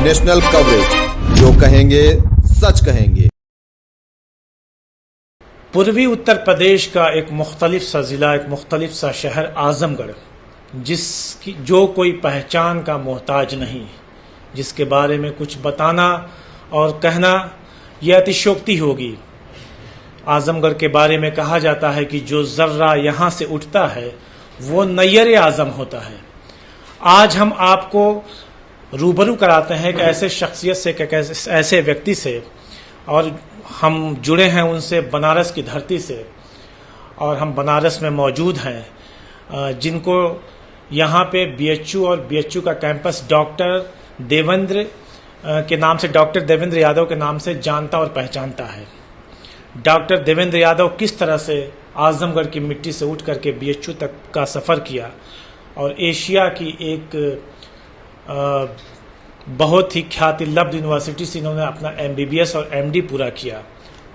National coverage, जो कहेंगे सच कहेंगे। पूर्वी उत्तर प्रदेश का एक मुख्तलिफ सा ज़िला, एक मुख्तलिफ सा शहर आज़मगढ़, जिसकी जो कोई पहचान का मोहताज नहीं, जिसके बारे में कुछ बताना और कहना यह अतिशयोक्ति होगी। आज़मगढ़ के बारे में कहा जाता है कि जो ज़र्रा यहाँ से उठता है वो नैयर आज़म होता है। आज हम आपको रूबरू कराते हैं एक ऐसे शख्सियत से, एक ऐसे व्यक्ति से, और हम जुड़े हैं उनसे बनारस की धरती से, और हम बनारस में मौजूद हैं, जिनको यहाँ पे बीएचयू और बीएचयू का कैंपस डॉक्टर देवेंद्र के नाम से, डॉक्टर देवेंद्र यादव के नाम से जानता और पहचानता है। डॉक्टर देवेंद्र यादव किस तरह से आज़मगढ़ की मिट्टी से उठ करके बीएचयू तक का सफ़र किया और एशिया की एक बहुत ही ख्याति लब्ध यूनिवर्सिटी से इन्होंने अपना एमबीबीएस और एमडी पूरा किया,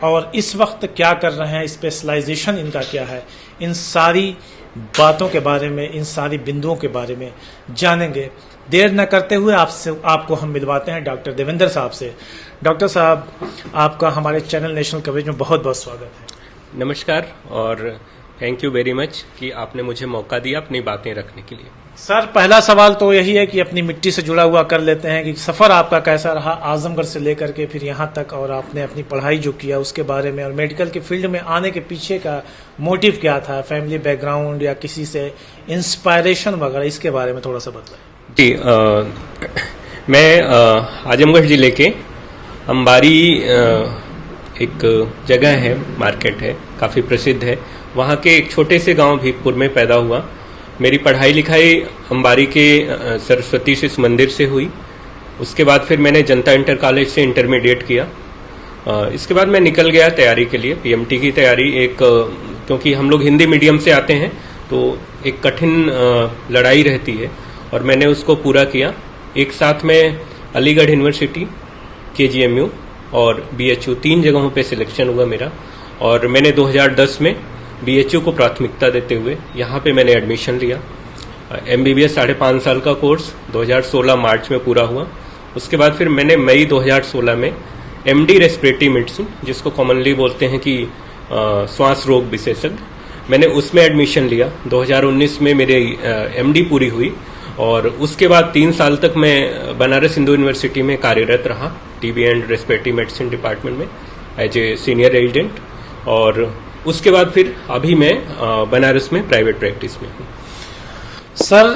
और इस वक्त क्या कर रहे हैं, स्पेशलाइजेशन इनका क्या है, इन सारी बातों के बारे में, इन सारी बिंदुओं के बारे में जानेंगे। देर न करते हुए आपको हम मिलवाते हैं डॉक्टर देवेंद्र साहब से। डॉक्टर साहब, आपका हमारे चैनल नेशनल कवरेज में बहुत बहुत स्वागत है। नमस्कार और थैंक यू वेरी मच कि आपने मुझे मौका दिया अपनी बातें रखने के लिए। सर, पहला सवाल तो यही है कि अपनी मिट्टी से जुड़ा हुआ कर लेते हैं कि सफ़र आपका कैसा रहा आज़मगढ़ से लेकर के फिर यहाँ तक, और आपने अपनी पढ़ाई जो किया उसके बारे में, और मेडिकल के फील्ड में आने के पीछे का मोटिव क्या था, फैमिली बैकग्राउंड या किसी से इंस्पायरेशन वगैरह, इसके बारे में थोड़ा सा बताएं। जी, मैं आजमगढ़ जिले के अंबारी एक जगह है, मार्केट है, काफ़ी प्रसिद्ध है, वहाँ के एक छोटे से गांव भीखपुर में पैदा हुआ। मेरी पढ़ाई लिखाई अंबारी के सरस्वती शिशु मंदिर से हुई। उसके बाद फिर मैंने जनता इंटर कॉलेज से इंटरमीडिएट किया। इसके बाद मैं निकल गया तैयारी के लिए, पीएमटी की तैयारी। क्योंकि हम लोग हिंदी मीडियम से आते हैं तो एक कठिन लड़ाई रहती है, और मैंने उसको पूरा किया। एक साथ में अलीगढ़ यूनिवर्सिटी, केजीएमयू और बीएचयू, 3 जगहों पे सिलेक्शन हुआ मेरा, और मैंने 2010 में बीएचयू को प्राथमिकता देते हुए यहाँ पे मैंने एडमिशन लिया। एमबीबीएस 5.5 साल का कोर्स 2016 मार्च में पूरा हुआ। उसके बाद फिर मैंने मई 2016 में एमडी रेस्पिरेटरी मेडिसिन, जिसको कॉमनली बोलते हैं कि श्वास रोग विशेषज्ञ, मैंने उसमें एडमिशन लिया। 2019 में मेरी एमडी पूरी हुई, और उसके बाद 3 साल तक मैं बनारस हिंदू यूनिवर्सिटी में कार्यरत रहा, TB and respiratory medicine department में एज ए सीनियर रेजिडेंट। और उसके बाद फिर अभी मैं बनारस में प्राइवेट प्रैक्टिस में हूँ। सर,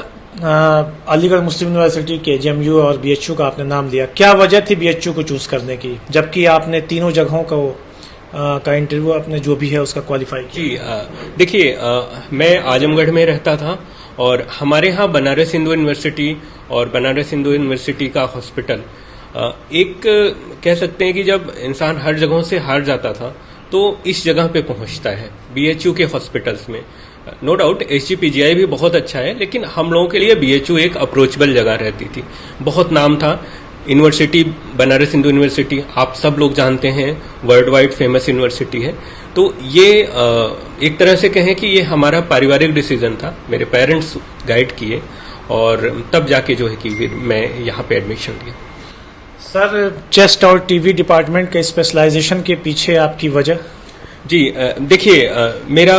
अलीगढ़ मुस्लिम यूनिवर्सिटी, केजीएमयू और बीएचयू का आपने नाम लिया, क्या वजह थी बीएचयू को चूज करने की, जबकि आपने तीनों जगहों का इंटरव्यू अपने जो भी है उसका क्वालिफाई किया? जी, देखिए, मैं आजमगढ़ में रहता था, और हमारे यहाँ बनारस हिंदू यूनिवर्सिटी और बनारस हिंदू यूनिवर्सिटी का हॉस्पिटल एक कह सकते हैं कि जब इंसान हर जगहों से हार जाता था तो इस जगह पे पहुंचता है, बीएचयू के हॉस्पिटल्स में। नो डाउट एचजीपीजीआई भी बहुत अच्छा है, लेकिन हम लोगों के लिए बीएचयू एक अप्रोचेबल जगह रहती थी। बहुत नाम था यूनिवर्सिटी, बनारस हिंदू यूनिवर्सिटी आप सब लोग जानते हैं, वर्ल्ड वाइड फेमस यूनिवर्सिटी है। तो ये एक तरह से कहें कि ये हमारा पारिवारिक डिसीजन था, मेरे पेरेंट्स गाइड किए, और तब जाके जो है कि फिर मैं यहाँ पे एडमिशन लिया। सर, चेस्ट और टीबी डिपार्टमेंट के स्पेशलाइजेशन के पीछे आपकी वजह? जी, देखिए, मेरा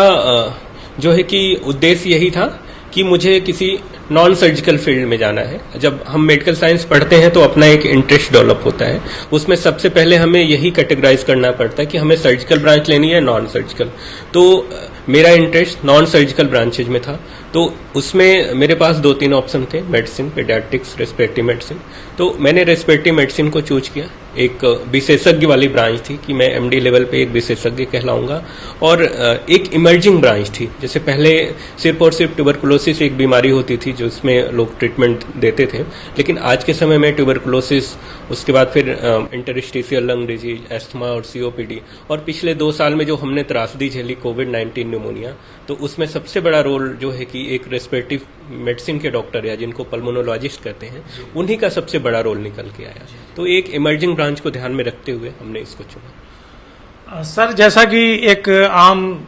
जो है कि उद्देश्य यही था कि मुझे किसी नॉन सर्जिकल फील्ड में जाना है। जब हम मेडिकल साइंस पढ़ते हैं तो अपना एक इंटरेस्ट डेवलप होता है, उसमें सबसे पहले हमें यही कैटेगराइज करना पड़ता है कि हमें सर्जिकल ब्रांच लेनी है, नॉन सर्जिकल। तो मेरा इंटरेस्ट नॉन सर्जिकल ब्रांचेज में था, तो उसमें मेरे पास 2-3 ऑप्शन थे, मेडिसिन, पेडियाट्रिक्स, रेस्पिरेटरी मेडिसिन। तो मैंने रेस्पिरेटरी मेडिसिन को चूज किया। एक विशेषज्ञ वाली ब्रांच थी कि मैं एमडी लेवल पे एक विशेषज्ञ कहलाऊंगा, और एक इमर्जिंग ब्रांच थी। जैसे पहले सिर्फ और सिर्फ ट्यूबरकुलोसिस एक बीमारी होती थी जो इसमें लोग ट्रीटमेंट देते थे, लेकिन आज के समय में ट्यूबरकुलोसिस, उसके बाद फिर इंटरस्टिशियल लंग डिजीज, एस्थमा और सीओपीडी, और पिछले 2 साल में जो हमने त्रासदी झेली कोविड-19 न्यूमोनिया, तो उसमें सबसे बड़ा रोल जो है कि एक रेस्पिरेटरी मेडिसिन के डॉक्टर, या जिनको पल्मोनोलॉजिस्ट कहते हैं, उन्हीं का सबसे बड़ा रोल निकल के आया। तो एक इमर्जिंग ब्रांच को ध्यान में रखते हुए हमने इसको चुना। सर, जैसा कि एक आम,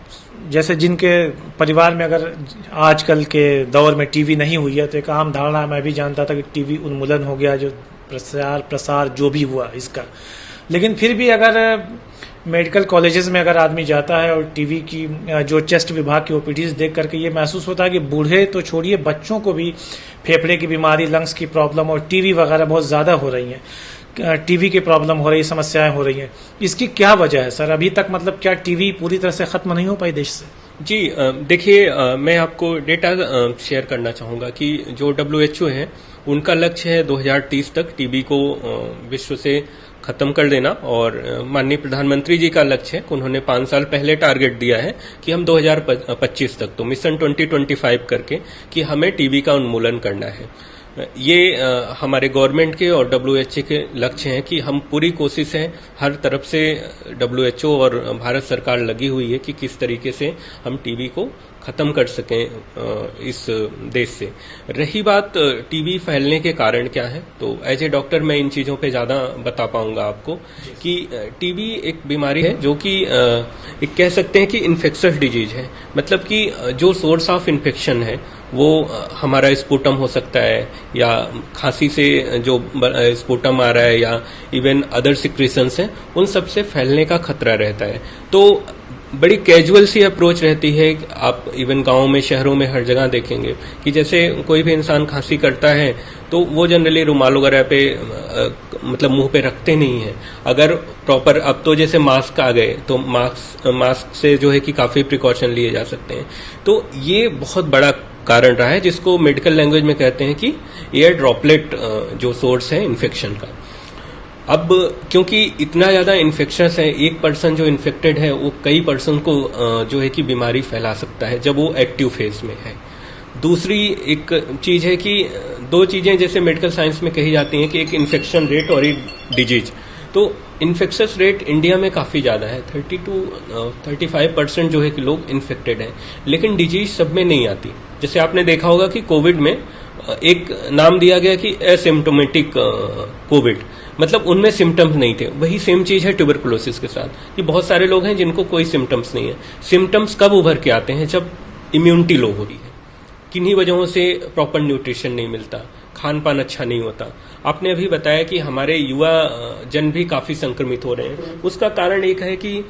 जैसे जिनके परिवार में अगर आजकल के दौर में टीवी नहीं हुई है तो एक आम धारणा मैं भी जानता था कि टीवी उन्मूलन हो गया, जो प्रचार प्रसार जो भी हुआ इसका। लेकिन फिर भी अगर मेडिकल कॉलेजेस में अगर आदमी जाता है और टीवी की जो चेस्ट विभाग की ओपीडीज देख करके ये महसूस होता है कि बूढ़े तो छोड़िए, बच्चों को भी फेफड़े की बीमारी, लंग्स की प्रॉब्लम और टीवी वगैरह बहुत ज़्यादा हो रही हैं। टीवी की प्रॉब्लम हो रही है, समस्याएं हो रही हैं। इसकी क्या वजह है सर? अभी तक मतलब क्या टीवी पूरी तरह से खत्म नहीं हो पाई देश से? जी देखिए, मैं आपको डेटा शेयर करना चाहूंगा कि जो WHO है उनका लक्ष्य है 2030 तक टीबी को विश्व से खत्म कर देना, और माननीय प्रधानमंत्री जी का लक्ष्य है, उन्होंने 5 साल पहले टारगेट दिया है कि हम 2025 तक, तो मिशन 2025 करके कि हमें टीबी का उन्मूलन करना है। ये हमारे गवर्नमेंट के और WHO के लक्ष्य हैं कि हम पूरी कोशिश है, हर तरफ से WHO और भारत सरकार लगी हुई है कि किस तरीके से हम टीबी को खत्म कर सकें इस देश से। रही बात टीबी फैलने के कारण क्या है, तो एज ए डॉक्टर मैं इन चीजों पे ज्यादा बता पाऊंगा आपको कि टीबी एक बीमारी है जो कि एक कह सकते हैं कि इन्फेक्शस डिजीज है। मतलब कि जो सोर्स ऑफ इन्फेक्शन है वो हमारा स्पुटम हो सकता है, या खांसी से जो स्पुटम आ रहा है, या इवन अदर सिक्रेशंस हैं, उन सब से फैलने का खतरा रहता है। तो बड़ी कैजुअल सी अप्रोच रहती है। आप इवन गांव में, शहरों में हर जगह देखेंगे कि जैसे कोई भी इंसान खांसी करता है तो वो जनरली रुमाल वगैरह पे मतलब मुंह पे रखते नहीं है। अगर प्रॉपर, अब तो जैसे मास्क आ गए तो मास्क से जो है कि काफी प्रिकॉशन लिए जा सकते हैं। तो ये बहुत बड़ा कारण रहा है, जिसको मेडिकल लैंग्वेज में कहते हैं कि एयर ड्रॉपलेट जो सोर्स है इन्फेक्शन का। अब क्योंकि इतना ज्यादा इन्फेक्शंस है, एक पर्सन जो इन्फेक्टेड है वो कई पर्सन को जो है कि बीमारी फैला सकता है जब वो एक्टिव फेज में है। दूसरी एक चीज है कि दो चीजें जैसे मेडिकल साइंस में कही जाती हैं कि एक इन्फेक्शन रेट और एक डिजीज। तो इन्फेक्शस रेट इंडिया में काफी ज्यादा है, 30 to 35% जो है कि लोग इन्फेक्टेड हैं, लेकिन डिजीज सब में नहीं आती। जैसे आपने देखा होगा कि कोविड में एक नाम दिया गया कि एसिम्टोमेटिक कोविड, मतलब उनमें सिम्टम्स नहीं थे। वही सेम चीज है ट्यूबरकुलोसिस के साथ कि बहुत सारे लोग हैं जिनको कोई सिम्टम्स नहीं है। सिम्टम्स कब उभर के आते हैं? जब इम्यूनिटी लो हो रही है, किन्हीं वजहों से प्रॉपर न्यूट्रिशन नहीं मिलता, खान पान अच्छा नहीं होता। आपने अभी बताया कि हमारे युवा जन भी काफी संक्रमित हो रहे हैं। उसका कारण एक है कि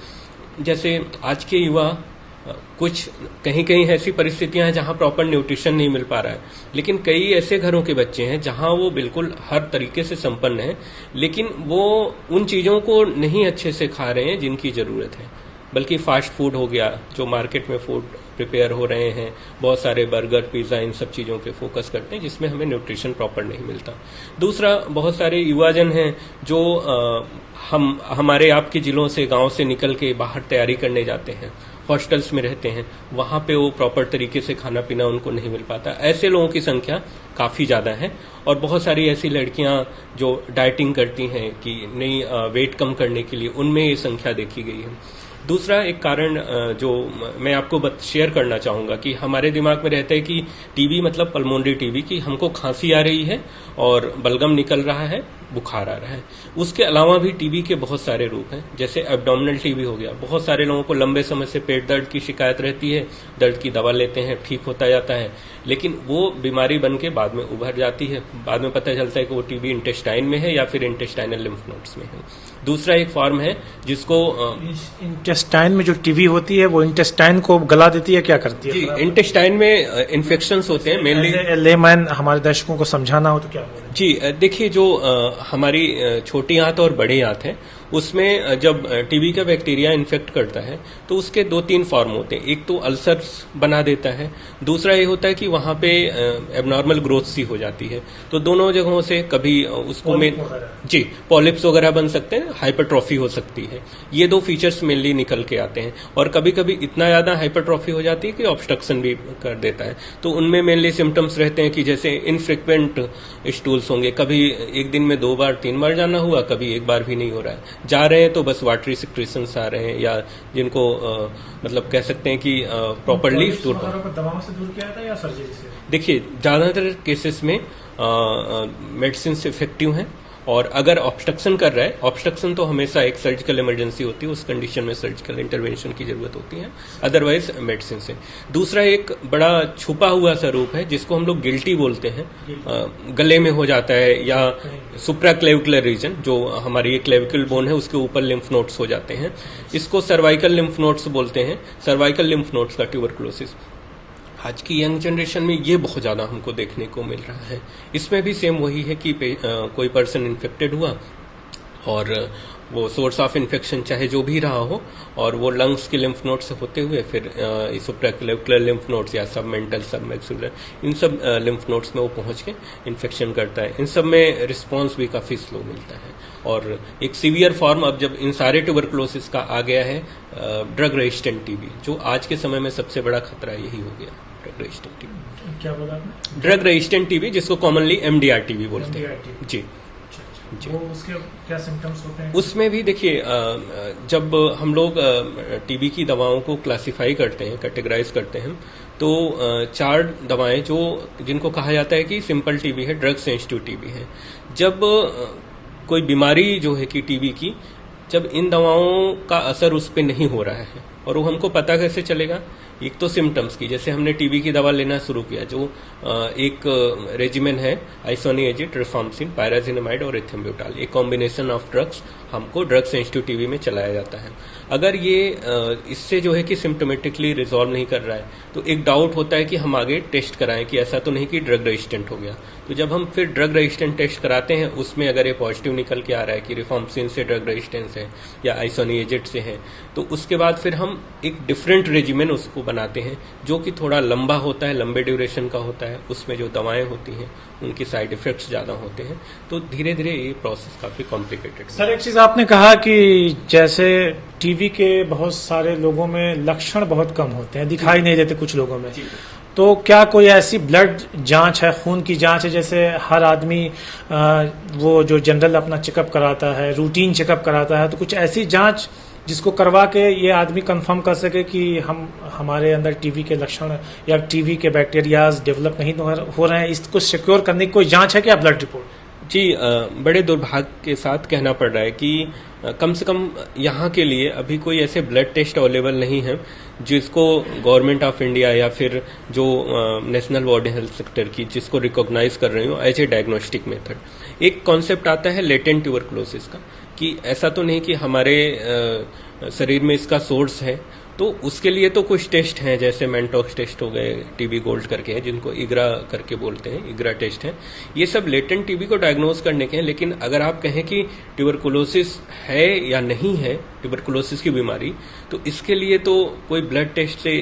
जैसे आज के युवा कुछ कहीं कहीं ऐसी परिस्थितियां हैं जहां प्रॉपर न्यूट्रिशन नहीं मिल पा रहा है, लेकिन कई ऐसे घरों के बच्चे हैं जहां वो बिल्कुल हर तरीके से संपन्न हैं, लेकिन वो उन चीजों को नहीं अच्छे से खा रहे हैं जिनकी जरूरत है। बल्कि फास्ट फूड हो गया, जो मार्केट में फूड प्रिपेयर हो रहे हैं, बहुत सारे बर्गर, पिज्जा, इन सब चीजों पे फोकस करते हैं जिसमें हमें न्यूट्रिशन प्रॉपर नहीं मिलता। दूसरा, बहुत सारे युवाजन हैं जो हमारे आपके जिलों से, गांव से निकल के बाहर तैयारी करने जाते हैं, हॉस्टल्स में रहते हैं, वहां पे वो प्रॉपर तरीके से खाना पीना उनको नहीं मिल पाता। ऐसे लोगों की संख्या काफी ज्यादा है। और बहुत सारी ऐसी लड़कियां जो डाइटिंग करती हैं कि नहीं वेट कम करने के लिए, उनमें ये संख्या देखी गई है। दूसरा एक कारण जो मैं आपको शेयर करना चाहूंगा कि हमारे दिमाग में रहता है कि टीबी मतलब पल्मोनरी टीबी, कि हमको खांसी आ रही है और बलगम निकल रहा है, बुखार आ रहा है। उसके अलावा भी टीबी के बहुत सारे रूप हैं, जैसे एब्डोमिनल टीबी हो गया। बहुत सारे लोगों को लंबे समय से पेट दर्द की शिकायत रहती है, दर्द की दवा लेते हैं, ठीक होता जाता है, लेकिन वो बीमारी बन के बाद में उभर जाती है। बाद में पता चलता है कि वो टीबी इंटेस्टाइन में है या फिर इंटेस्टाइनल लिम्फ नोड्स में है। दूसरा एक फॉर्म है जिसको इंटेस्टाइन में जो टीबी होती है वो इंटेस्टाइन को गला देती है, क्या करती है? जी, इंटेस्टाइन में इन्फेक्शंस होते हैं मेनली। लेमैन हमारे दर्शकों को समझाना हो तो क्या बोलें? जी देखिए, जो हमारी छोटी आंत और बड़ी आंत है, उसमें जब टीबी का बैक्टीरिया इन्फेक्ट करता है तो उसके 2-3 फॉर्म होते हैं। एक तो अल्सर्स बना देता है, दूसरा ये होता है कि वहां पे एबनॉर्मल ग्रोथ सी हो जाती है। तो दोनों जगहों से कभी उसको में जी पॉलिप्स वगैरह बन सकते हैं, हाइपरट्रॉफी हो सकती है। ये 2 फीचर्स मेनली निकल के आते हैं। और कभी कभी इतना ज्यादा हाइपरट्रॉफी हो जाती है कि ऑब्स्ट्रक्शन भी कर देता है। तो उनमें मेनली सिम्टम्स रहते हैं कि जैसे इनफ्रिक्वेंट स्टूल्स होंगे, कभी एक दिन में 2 बार 3 बार जाना हुआ, कभी एक बार भी नहीं हो रहा है। जा रहे हैं तो बस वाटरी सिक्रेशंस आ रहे हैं, या जिनको मतलब कह सकते हैं कि प्रॉपरली दवाओं से दूर किया जाता है या सर्जरी से? देखिए, ज्यादातर केसेस में मेडिसिन इफेक्टिव हैं और अगर ऑब्स्ट्रक्शन कर रहा है, ऑब्स्ट्रक्शन तो हमेशा एक सर्जिकल इमरजेंसी होती है, उस कंडीशन में सर्जिकल इंटरवेंशन की जरूरत होती है, अदरवाइज मेडिसिन से। दूसरा एक बड़ा छुपा हुआ सा रूप है जिसको हम लोग गिल्टी बोलते हैं, गले में हो जाता है या सुप्राक्लेविकुलर रीजन, जो हमारी एक क्लेविकल बोन है उसके ऊपर लिम्फ नोड्स हो जाते हैं, इसको सर्वाइकल लिम्फ नोड्स बोलते हैं, सर्वाइकल लिम्फ नोड्स का ट्यूबरकुलोसिस। आज की यंग जनरेशन में ये बहुत ज्यादा हमको देखने को मिल रहा है। इसमें भी सेम वही है कि कोई पर्सन इन्फेक्टेड हुआ और वो सोर्स ऑफ इन्फेक्शन चाहे जो भी रहा हो, और वो लंग्स के लिम्फ नोड से होते हुए फिर सुप्राक्लेविकुलर लिम्फ नोड्स या सबमेंटल सबमैक्सिलर इन सब लिम्फ नोड्स में वो पहुंच के इन्फेक्शन करता है। इन सब में रिस्पांस भी काफी स्लो मिलता है। और एक सीवियर फॉर्म अब जब इन सारे ट्यूबरकुलोसिस का आ गया है, ड्रग रेजिस्टेंट टीबी, जो आज के समय में सबसे बड़ा खतरा यही हो गया, ड्रग रेजिस्टेंट टीबी। क्या बोला आपने? ड्रग रेजिस्टेंट टीबी, जिसको कॉमनली एमडीआर टीबी बोलते हैं। जी जी। वो उसके क्या सिम्टम्स होते हैं? उसमें भी देखिए, जब हम लोग टीबी की दवाओं को क्लासिफाई करते हैं, कैटेगराइज करते हैं, तो 4 दवाएं जो जिनको कहा जाता है कि सिंपल टीबी है, ड्रग सेंसिटिव टीबी है। जब कोई बीमारी जो है कि टीबी की, जब इन दवाओं का असर उस पर नहीं हो रहा है, और वो हमको पता कैसे चलेगा? एक तो सिम्टम्स की, जैसे हमने टीबी की दवा लेना शुरू किया, जो एक रेजिमेन है आइसोनिएजिड, रिफाम्सिन, पायराजिनामाइड और एथेम्ब्यूटाल, एक कॉम्बिनेशन ऑफ ड्रग्स हमको ड्रग सेंसिटिव टीबी में चलाया जाता है। अगर ये इससे जो है कि सिम्टोमेटिकली रिजॉल्व नहीं कर रहा है, तो एक डाउट होता है कि हम आगे टेस्ट कराएं कि ऐसा तो नहीं कि ड्रग रेजिस्टेंट हो गया। तो जब हम फिर ड्रग रेजिस्टेंट टेस्ट कराते हैं, उसमें अगर ये पॉजिटिव निकल के आ रहा है कि रिफाम्सिन से ड्रग रेजिस्टेंस है या आइसोनिएजिड से है, तो उसके बाद फिर हम एक डिफरेंट रेजिमेन उसको बनाते हैं, जो कि थोड़ा लंबा होता है, लंबे ड्यूरेशन का होता है। उसमें जो दवाएं होती हैं उनके साइड इफेक्ट्स ज्यादा होते हैं, तो धीरे धीरे ये प्रोसेस काफी कॉम्प्लिकेटेड है। सर, एक चीज आपने कहा कि जैसे टीबी के बहुत सारे लोगों में लक्षण बहुत कम होते हैं, दिखाई नहीं देते कुछ लोगों में, तो क्या कोई ऐसी ब्लड जांच है, खून की जांच है, जैसे हर आदमी वो जो जनरल अपना चेकअप कराता है, रूटीन चेकअप कराता है, तो कुछ ऐसी जांच जिसको करवा के ये आदमी कंफर्म कर सके कि हमारे अंदर टीबी के लक्षण या टीबी के बैक्टीरियाज डेवलप नहीं हो रहे हैं, इसको सिक्योर करने की कोई जांच है क्या, ब्लड रिपोर्ट? जी, बड़े दुर्भाग्य के साथ कहना पड़ रहा है कि कम से कम यहाँ के लिए अभी कोई ऐसे ब्लड टेस्ट अवेलेबल नहीं है जिसको गवर्नमेंट ऑफ इंडिया या फिर जो नेशनल बॉडी हेल्थ सेक्टर की जिसको रिकॉग्नाइज कर रही हो एज ए डायग्नोस्टिक मेथड। एक कॉन्सेप्ट आता है लेटेंट ट्यूबरकुलोसिस का, कि ऐसा तो नहीं कि हमारे शरीर में इसका सोर्स है, तो उसके लिए तो कुछ टेस्ट हैं, जैसे मेंटॉक्स टेस्ट हो गए, टीबी गोल्ड करके है जिनको इग्रा करके बोलते हैं, इग्रा टेस्ट है, ये सब लेटेंट टीबी को डायग्नोज करने के हैं। लेकिन अगर आप कहें कि ट्यूबरकुलोसिस है या नहीं है, ट्यूबरकुलोसिस की बीमारी, तो इसके लिए तो कोई ब्लड टेस्ट से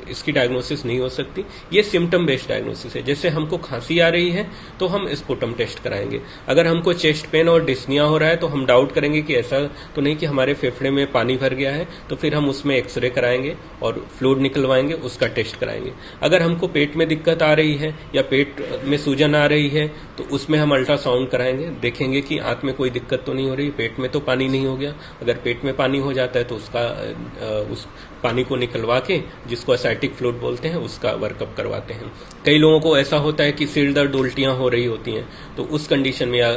इसकी डायग्नोसिस नहीं हो सकती। ये सिम्टम बेस्ड डायग्नोसिस है। जैसे हमको खांसी आ रही है तो हम स्पुटम टेस्ट कराएंगे, अगर हमको चेस्ट पेन और डिस्निया हो रहा है तो हम डाउट करेंगे कि ऐसा तो नहीं कि हमारे फेफड़े में पानी भर गया है, तो फिर हम उसमें एक्सरे कराएंगे और फ्लूइड निकलवाएंगे, उसका टेस्ट कराएंगे। अगर हमको पेट में दिक्कत आ रही है या पेट में सूजन आ रही है तो उसमें हम अल्ट्रासाउंड कराएंगे, देखेंगे कि आंत में कोई दिक्कत तो नहीं हो रही, पेट में तो पानी नहीं हो गया। अगर पेट में पानी हो जाता है तो उस पानी को निकलवा के, जिसको एसाइटिक फ्लूइड बोलते हैं, उसका वर्कअप करवाते हैं। कई लोगों को ऐसा होता है कि सिर दर्द, उल्टियां हो रही होती हैं, तो उस कंडीशन में, या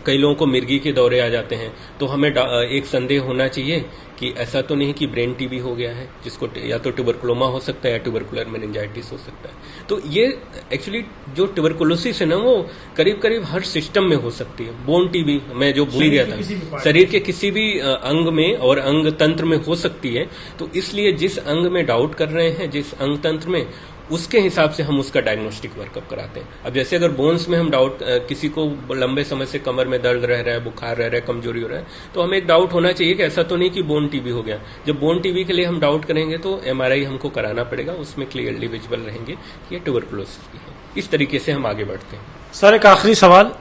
कई लोगों को मिर्गी के दौरे आ जाते हैं, तो हमें एक संदेह होना चाहिए कि ऐसा तो नहीं कि ब्रेन टीबी हो गया है, जिसको या तो ट्यूबरकुलोमा हो सकता है या ट्यूबरकुलर मेनिंजाइटिस हो सकता है। तो ये एक्चुअली जो ट्यूबरकुलोसिस है ना, वो करीब करीब हर सिस्टम में हो सकती है। बोन टीबी मैं जो भूल गया था, शरीर के किसी भी अंग में और अंग तंत्र में हो सकती है। तो इसलिए जिस अंग में डाउट कर रहे हैं, जिस अंग तंत्र में, उसके हिसाब से हम उसका डायग्नोस्टिक वर्कअप कराते हैं। अब जैसे अगर बोन्स में हम डाउट, किसी को लंबे समय से कमर में दर्द रह रहा है, बुखार रह रहा है, कमजोरी हो रहा है, तो हमें एक डाउट होना चाहिए कि ऐसा तो नहीं कि बोन टीबी हो गया। जब बोन टीबी के लिए हम डाउट करेंगे तो एमआरआई हमको कराना पड़ेगा, उसमें क्लियरली विजिबल रहेंगे कि ये ट्यूबरकुलोसिस की है। इस तरीके से हम आगे बढ़ते हैं। सर, एक आखिरी सवाल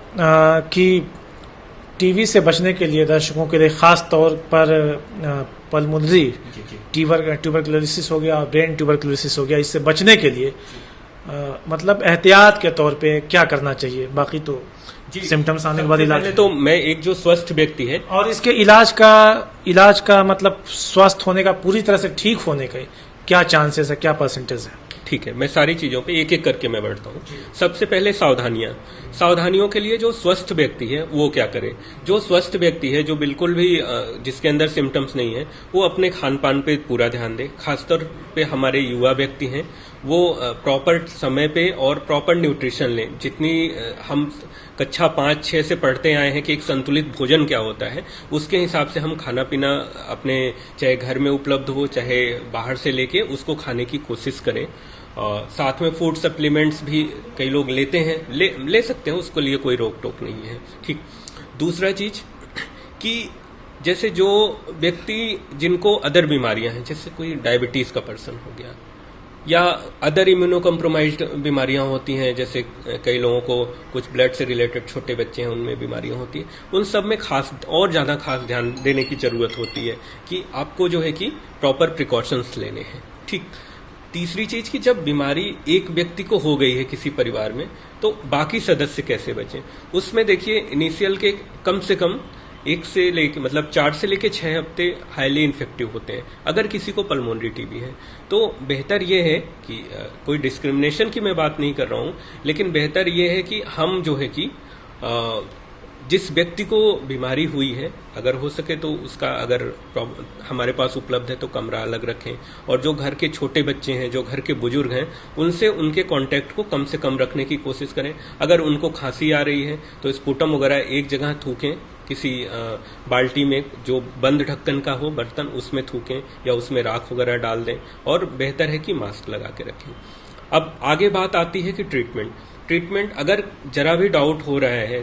कि टीबी से बचने के लिए दर्शकों के लिए खास तौर पर पल्मोनरी ट्यूबरकुलोसिस हो गया, ब्रेन ट्यूबरकुलोसिस हो गया, इससे बचने के लिए मतलब एहतियात के तौर पे क्या करना चाहिए? बाकी तो सिम्टम्स आने के बाद इलाज, तो मैं एक जो स्वस्थ व्यक्ति है, और इसके इलाज का मतलब स्वस्थ होने का, पूरी तरह से ठीक होने का क्या चांसेस है, क्या परसेंटेज है? ठीक है, मैं सारी चीजों पे एक एक करके मैं बढ़ता हूँ। सबसे पहले सावधानियों के लिए जो स्वस्थ व्यक्ति है वो क्या करे। जो स्वस्थ व्यक्ति है, जो बिल्कुल भी जिसके अंदर सिम्टम्स नहीं है, वो अपने खान पान पे पूरा ध्यान दे। खासतौर पे हमारे युवा व्यक्ति हैं, वो प्रॉपर समय पे और प्रॉपर न्यूट्रिशन लें। जितनी हम कक्षा 5-6 से पढ़ते आए हैं कि एक संतुलित भोजन क्या होता है, उसके हिसाब से हम खाना पीना अपने चाहे घर में उपलब्ध हो चाहे बाहर से लेके उसको खाने की कोशिश करें। साथ में फूड सप्लीमेंट्स भी कई लोग लेते हैं, ले सकते हैं, उसके लिए कोई रोक टोक नहीं है। ठीक। दूसरा चीज कि जैसे जो व्यक्ति जिनको अदर बीमारियां हैं, जैसे कोई डायबिटीज का पर्सन हो गया या अदर इम्यूनो कम्प्रोमाइज्ड बीमारियां होती हैं, जैसे कई लोगों को कुछ ब्लड से रिलेटेड छोटे बच्चे हैं उनमें बीमारियां होती हैं, उन सब में खास और ज्यादा खास ध्यान देने की जरूरत होती है कि आपको जो है कि प्रॉपर प्रिकॉशंस लेने हैं। ठीक। तीसरी चीज कि जब बीमारी एक व्यक्ति को हो गई है किसी परिवार में, तो बाकी सदस्य कैसे बचें। उसमें देखिए इनिशियल के कम से कम 1 से लेके मतलब 4 से लेके 6 हफ्ते हाईली इन्फेक्टिव होते हैं। अगर किसी को पल्मोनरी टीबी है तो बेहतर यह है कि कोई डिस्क्रिमिनेशन की मैं बात नहीं कर रहा हूं, लेकिन बेहतर यह है कि हम जो है कि जिस व्यक्ति को बीमारी हुई है, अगर हो सके तो उसका अगर हमारे पास उपलब्ध है तो कमरा अलग रखें, और जो घर के छोटे बच्चे हैं, जो घर के बुजुर्ग हैं, उनसे उनके कांटेक्ट को कम से कम रखने की कोशिश करें। अगर उनको खांसी आ रही है तो स्पुटम वगैरह एक जगह थूकें, किसी बाल्टी में जो बंद ढक्कन का हो बर्तन, उसमें थूकें या उसमें राख वगैरह डाल दें, और बेहतर है कि मास्क लगा के रखें। अब आगे बात आती है कि ट्रीटमेंट अगर जरा भी डाउट हो रहा है,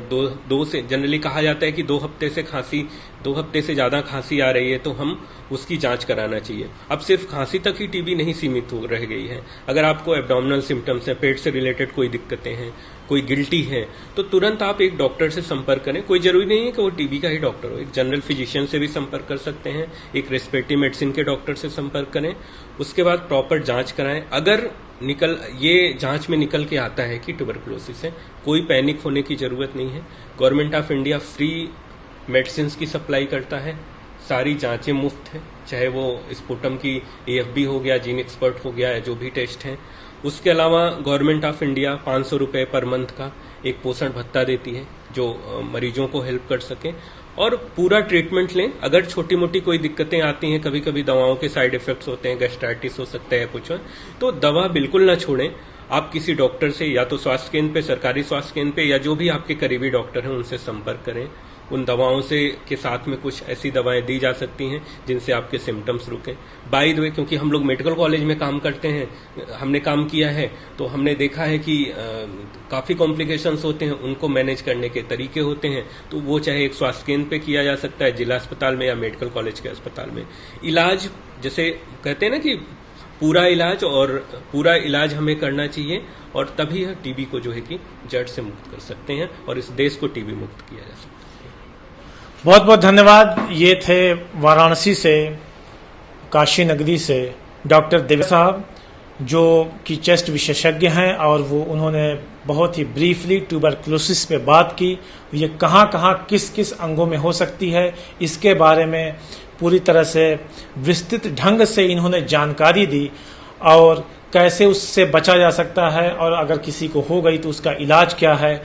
दो से जनरली कहा जाता है कि 2 हफ्ते से ज्यादा खांसी आ रही है तो हम उसकी जांच कराना चाहिए। अब सिर्फ खांसी तक ही टीबी नहीं सीमित हो रह गई है। अगर आपको एब्डोमिनल सिम्टम्स हैं, पेट से रिलेटेड कोई दिक्कतें हैं, कोई गिल्टी है, तो तुरंत आप एक डॉक्टर से संपर्क करें। कोई जरूरी नहीं है कि वो टीबी का ही डॉक्टर हो, एक जनरल फिजिशियन से भी संपर्क कर सकते हैं, एक रेस्पिरेटरी मेडिसिन के डॉक्टर से संपर्क करें। उसके बाद प्रॉपर जांच कराएं। अगर ये जांच में निकल के आता है कि ट्यूबरकुलोसिस है, कोई पैनिक होने की जरूरत नहीं है। Government of India free medicine की सप्लाई करता है, सारी जांचें मुफ्त है, चाहे वो स्पुटम की AFB हो गया, जीन एक्सपर्ट हो गया, या जो भी टेस्ट हैं। उसके अलावा गवर्नमेंट ऑफ इंडिया 500 रुपए पर मंथ का एक पोषण भत्ता देती है जो मरीजों को हेल्प कर सके, और पूरा ट्रीटमेंट लें। अगर छोटी मोटी कोई दिक्कतें आती हैं, कभी कभी दवाओं के साइड इफेक्ट्स होते हैं, गैस्ट्राइटिस हो सकता है कुछ, तो दवा बिल्कुल ना छोड़ें। आप किसी डॉक्टर से, या तो स्वास्थ्य केंद्र पे, सरकारी स्वास्थ्य केंद्र पे, या जो भी आपके करीबी डॉक्टर हैं उनसे संपर्क करें। उन दवाओं से के साथ में कुछ ऐसी दवाएं दी जा सकती हैं जिनसे आपके सिम्टम्स रुकें। बाय द वे, क्योंकि हम लोग मेडिकल कॉलेज में काम करते हैं, हमने काम किया है, तो हमने देखा है कि काफी कॉम्प्लिकेशंस होते हैं, उनको मैनेज करने के तरीके होते हैं। तो वो चाहे एक स्वास्थ्य केंद्र पे किया जा सकता है, जिला अस्पताल में, या मेडिकल कॉलेज के अस्पताल में। इलाज, जैसे कहते हैं ना कि पूरा इलाज हमें करना चाहिए, और तभी हम टीबी को जो है कि जड़ से मुक्त कर सकते हैं, और इस देश को टीबी मुक्त किया जा सकता है। बहुत बहुत धन्यवाद। ये थे वाराणसी से, काशी नगरी से डॉक्टर देवेंद्र साहब, जो कि चेस्ट विशेषज्ञ हैं, और उन्होंने बहुत ही ब्रीफली ट्यूबरकुलोसिस पे बात की। ये कहाँ कहाँ किस किस अंगों में हो सकती है, इसके बारे में पूरी तरह से विस्तृत ढंग से इन्होंने जानकारी दी, और कैसे उससे बचा जा सकता है, और अगर किसी को हो गई तो उसका इलाज क्या है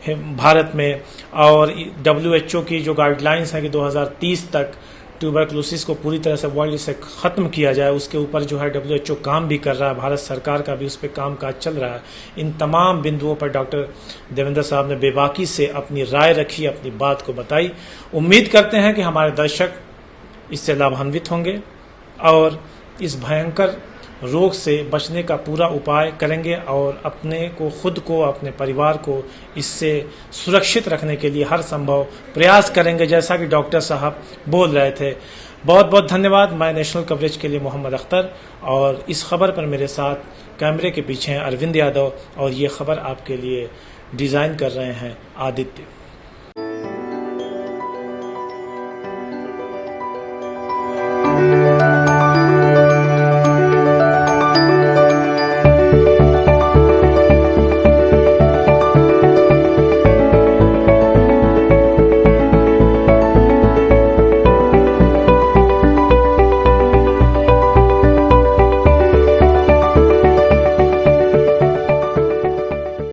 भारत में। और WHO की जो गाइडलाइंस है कि 2030 तक ट्यूबरकुलोसिस को पूरी तरह से वर्ल्ड से खत्म किया जाए, उसके ऊपर जो है WHO काम भी कर रहा है, भारत सरकार का भी उस पर काम काज चल रहा है। इन तमाम बिंदुओं पर डॉक्टर देवेंद्र साहब ने बेबाकी से अपनी राय रखी, अपनी बात को बताई। उम्मीद करते हैं कि हमारे दर्शक इससे लाभान्वित होंगे और इस भयंकर रोग से बचने का पूरा उपाय करेंगे, और अपने को, खुद को, अपने परिवार को इससे सुरक्षित रखने के लिए हर संभव प्रयास करेंगे, जैसा कि डॉक्टर साहब बोल रहे थे। बहुत बहुत धन्यवाद। मैं नेशनल कवरेज के लिए मोहम्मद अख्तर, और इस खबर पर मेरे साथ कैमरे के पीछे हैं अरविंद यादव, और ये खबर आपके लिए डिज़ाइन कर रहे हैं आदित्य।